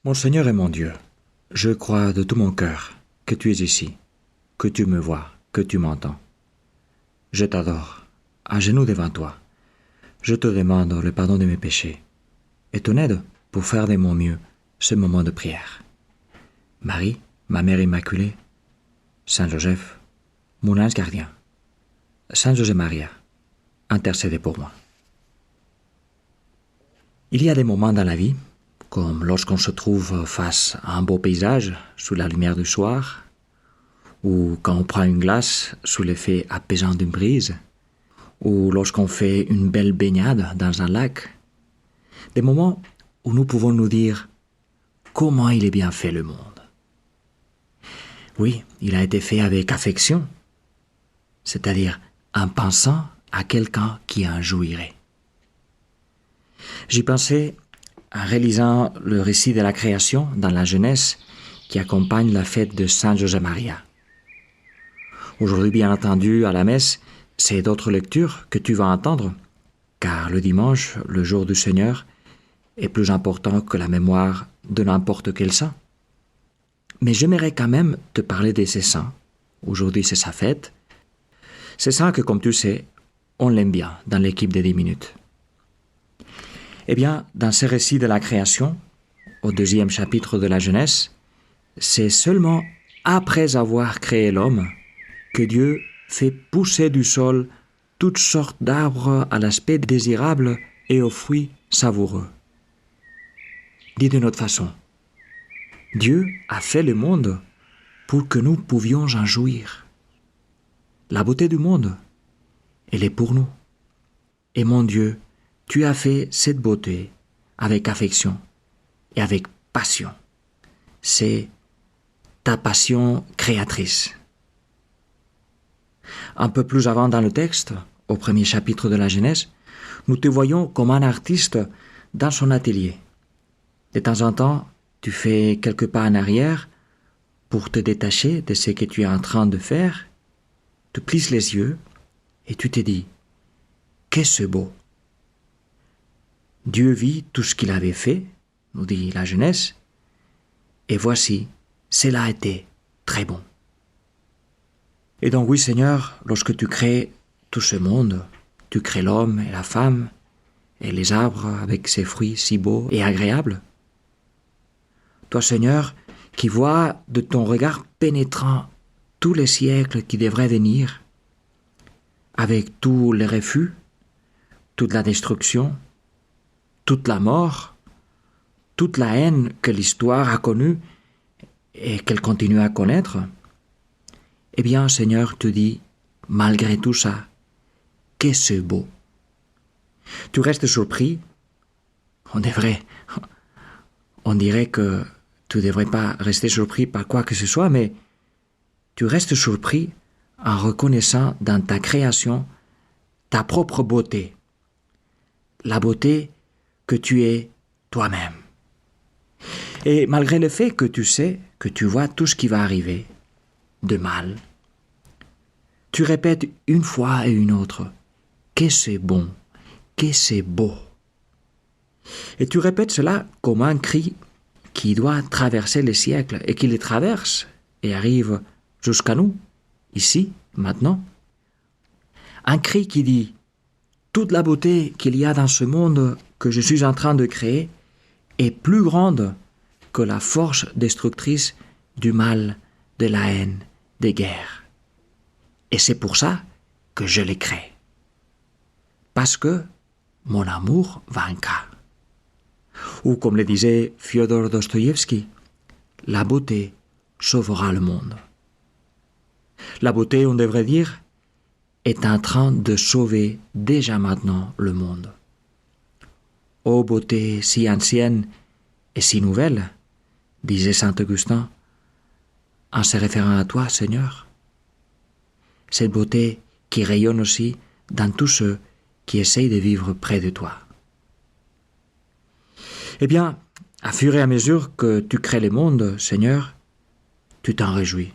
Mon Seigneur et mon Dieu, je crois de tout mon cœur que tu es ici, que tu me vois, que tu m'entends. Je t'adore, à genoux devant toi. Je te demande le pardon de mes péchés et ton aide pour faire de mon mieux ce moment de prière. Marie, ma mère immaculée, Saint Joseph, mon ange gardien, Saint José Maria, intercédez pour moi. Il y a des moments dans la vie, comme lorsqu'on se trouve face à un beau paysage sous la lumière du soir, ou quand on prend une glace sous l'effet apaisant d'une brise, ou lorsqu'on fait une belle baignade dans un lac, des moments où nous pouvons nous dire comment il est bien fait le monde. Oui, il a été fait avec affection, c'est-à-dire en pensant à quelqu'un qui en jouirait. J'y pensais en réalisant le récit de la création dans la Genèse qui accompagne la fête de Saint José Maria. Aujourd'hui, bien entendu, à la messe, c'est d'autres lectures que tu vas entendre, car le dimanche, le jour du Seigneur, est plus important que la mémoire de n'importe quel saint. Mais j'aimerais quand même te parler de ces saints. Aujourd'hui, c'est sa fête. Ces saints que, comme tu sais, on l'aime bien dans l'équipe des 10 minutes. Eh bien, dans ce récit de la création, au 2e chapitre de la Genèse, c'est seulement après avoir créé l'homme que Dieu fait pousser du sol toutes sortes d'arbres à l'aspect désirable et aux fruits savoureux. Dit d'une autre façon, Dieu a fait le monde pour que nous pouvions en jouir. La beauté du monde, elle est pour nous. Et mon Dieu, tu as fait cette beauté avec affection et avec passion. C'est ta passion créatrice. Un peu plus avant dans le texte, au 1er chapitre de la Genèse, nous te voyons comme un artiste dans son atelier. De temps en temps, tu fais quelques pas en arrière pour te détacher de ce que tu es en train de faire. Tu plisses les yeux et tu te dis « Qu'est-ce beau !» Dieu vit tout ce qu'il avait fait, nous dit la Genèse, et voici, cela a été très bon. Et donc oui Seigneur, lorsque tu crées tout ce monde, tu crées l'homme et la femme, et les arbres avec ses fruits si beaux et agréables. Toi Seigneur, qui vois de ton regard pénétrant tous les siècles qui devraient venir, avec tous les refus, toute la destruction, toute la mort, toute la haine que l'histoire a connue et qu'elle continue à connaître, eh bien, Seigneur, te dis, malgré tout ça, que c'est beau. Tu restes surpris. On dirait que tu ne devrais pas rester surpris par quoi que ce soit, mais tu restes surpris en reconnaissant dans ta création ta propre beauté, la beauté que tu es toi-même. Et malgré le fait que tu sais, que tu vois tout ce qui va arriver de mal, tu répètes une fois et une autre que c'est bon, que c'est beau. Et tu répètes cela comme un cri qui doit traverser les siècles et qui les traverse et arrive jusqu'à nous, ici, maintenant. Un cri qui dit « Toute la beauté qu'il y a dans ce monde que je suis en train de créer est plus grande que la force destructrice du mal, de la haine, des guerres. Et c'est pour ça que je les crée. Parce que mon amour vaincra. » Ou comme le disait Fyodor Dostoïevski, la beauté sauvera le monde. La beauté, on devrait dire, est en train de sauver déjà maintenant le monde. Ô beauté si ancienne et si nouvelle, disait saint Augustin, en se référant à toi, Seigneur. Cette beauté qui rayonne aussi dans tous ceux qui essayent de vivre près de toi. Eh bien, à fur et à mesure que tu crées le monde, Seigneur, tu t'en réjouis,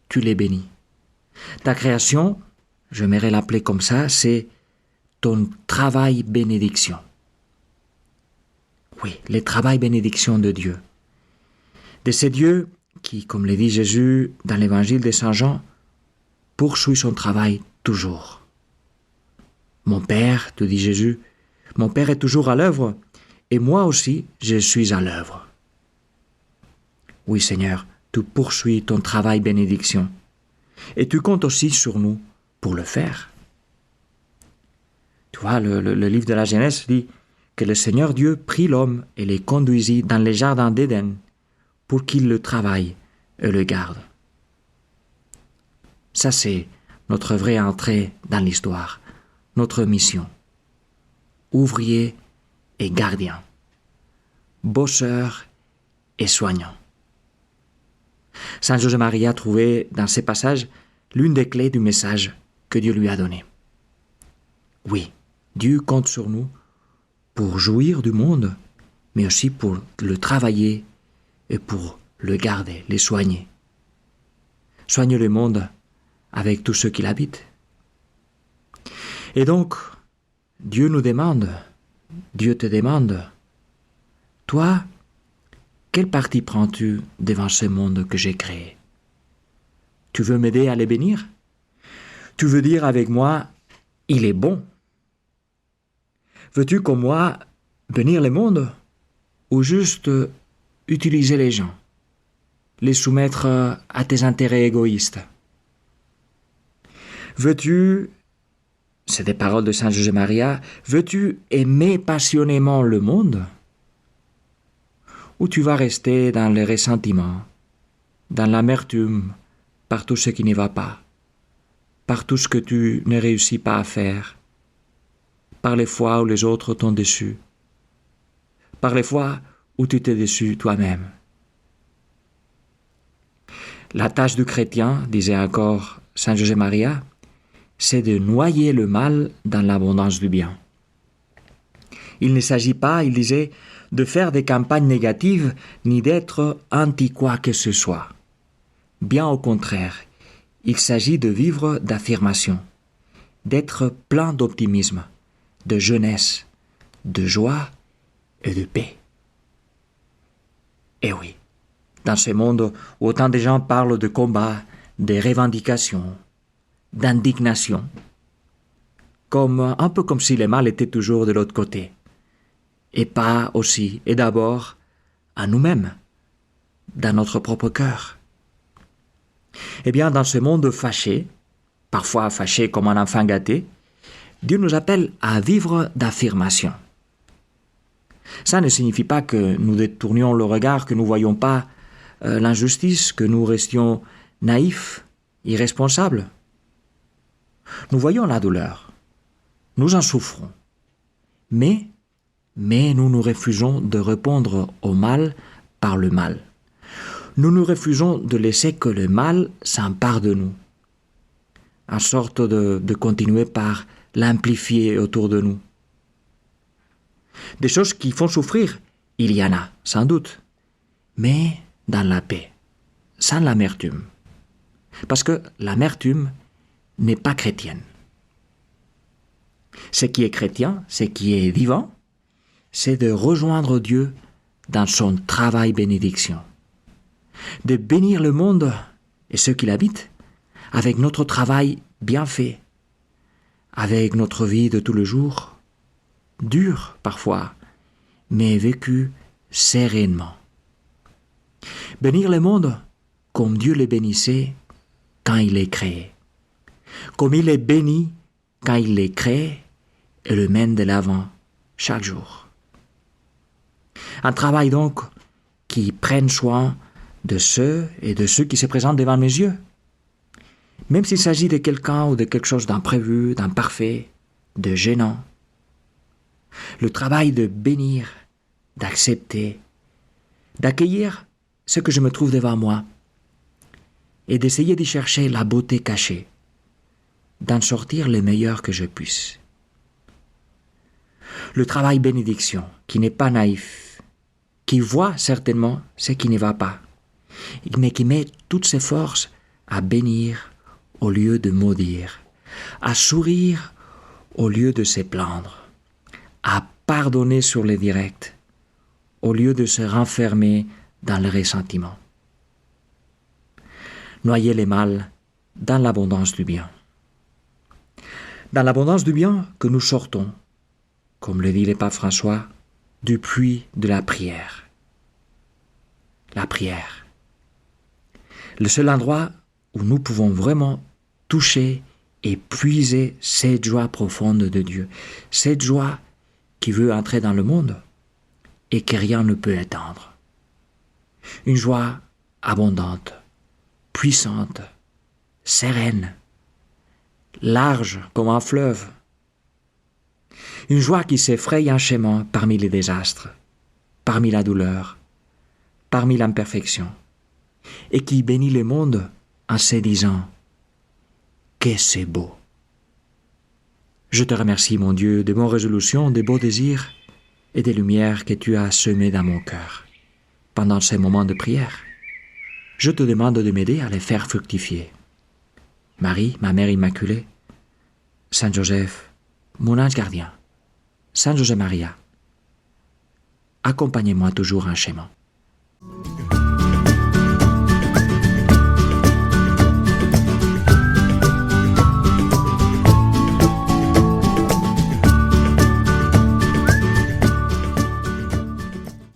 tu les bénis. Ta création, j'aimerais l'appeler comme ça, c'est ton travail bénédiction. Oui, le travail bénédiction de Dieu. De ces dieux qui, comme le dit Jésus dans l'évangile de Saint Jean, poursuit son travail toujours. Mon Père, te dit Jésus, mon Père est toujours à l'œuvre, et moi aussi, je suis à l'œuvre. Oui, Seigneur, tu poursuis ton travail bénédiction, et tu comptes aussi sur nous pour le faire. Tu vois, le livre de la Genèse dit que le Seigneur Dieu prit l'homme et les conduisit dans les jardins d'Éden pour qu'il le travaille et le garde. Ça, c'est notre vraie entrée dans l'histoire, notre mission. Ouvrier et gardien, bosseur et soignant. Saint José-Marie a trouvé dans ces passages l'une des clés du message que Dieu lui a donné. Oui, Dieu compte sur nous pour jouir du monde, mais aussi pour le travailler et pour le garder, les soigner. Soigne le monde avec tous ceux qui l'habitent. Et donc, Dieu nous demande, Dieu te demande, toi, quelle partie prends-tu devant ce monde que j'ai créé? Tu veux m'aider à le bénir? Tu veux dire avec moi, il est bon? Veux-tu comme moi bénir le monde ou juste utiliser les gens, les soumettre à tes intérêts égoïstes? Veux-tu, c'est des paroles de Saint José-Maria, veux-tu aimer passionnément le monde? Ou tu vas rester dans le ressentiment, dans l'amertume, par tout ce qui ne va pas, par tout ce que tu ne réussis pas à faire, par les fois où les autres t'ont déçu, par les fois où tu t'es déçu toi-même. La tâche du chrétien, disait encore Saint José-Maria, c'est de noyer le mal dans l'abondance du bien. Il ne s'agit pas, il disait, de faire des campagnes négatives ni d'être anti quoi que ce soit. Bien au contraire, il s'agit de vivre d'affirmation, d'être plein d'optimisme, de jeunesse, de joie et de paix. Et oui, dans ce monde où autant de gens parlent de combat, de revendications, d'indignation, un peu comme si le mal était toujours de l'autre côté, et pas aussi, et d'abord, à nous-mêmes, dans notre propre cœur. Eh bien, dans ce monde fâché, parfois fâché comme un enfant gâté, Dieu nous appelle à vivre d'affirmation. Ça ne signifie pas que nous détournions le regard, que nous ne voyions pas l'injustice, que nous restions naïfs, irresponsables. Nous voyons la douleur, nous en souffrons, mais nous nous refusons de répondre au mal par le mal. Nous nous refusons de laisser que le mal s'empare de nous, en sorte de continuer par l'amplifier autour de nous. Des choses qui font souffrir, il y en a, sans doute, mais dans la paix, sans l'amertume. Parce que l'amertume n'est pas chrétienne. Ce qui est chrétien, ce qui est vivant, c'est de rejoindre Dieu dans son travail bénédiction, de bénir le monde et ceux qui l'habitent avec notre travail bien fait, avec notre vie de tous les jours, dure parfois, mais vécue sereinement. Bénir le monde comme Dieu le bénissait quand il les créé, comme il est béni quand il les crée et le mène de l'avant chaque jour. Un travail donc qui prenne soin de ceux qui se présentent devant mes yeux, même s'il s'agit de quelqu'un ou de quelque chose d'imprévu, d'imparfait, de gênant. Le travail de bénir, d'accepter, d'accueillir ce que je me trouve devant moi et d'essayer d'y chercher la beauté cachée, d'en sortir le meilleur que je puisse. Le travail bénédiction, qui n'est pas naïf, qui voit certainement ce qui ne va pas, mais qui met toutes ses forces à bénir au lieu de maudire, à sourire au lieu de se plaindre, à pardonner sur les directs, au lieu de se renfermer dans le ressentiment. Noyez les mal dans l'abondance du bien. Dans l'abondance du bien que nous sortons, comme le dit le pape François, du puits de la prière. La prière. Le seul endroit où nous pouvons vraiment toucher et puiser cette joie profonde de Dieu, cette joie qui veut entrer dans le monde et que rien ne peut éteindre. Une joie abondante, puissante, sereine, large comme un fleuve. Une joie qui s'effraie un chemin parmi les désastres, parmi la douleur, parmi l'imperfection, et qui bénit le monde en se disant « que c'est beau ». Je te remercie, mon Dieu, de bonnes résolutions, de beaux désirs et des lumières que tu as semées dans mon cœur pendant ces moments de prière. Je te demande de m'aider à les faire fructifier. Marie, ma Mère Immaculée, Saint Joseph, mon ange gardien, Saint José Maria, accompagnez-moi toujours en chemin.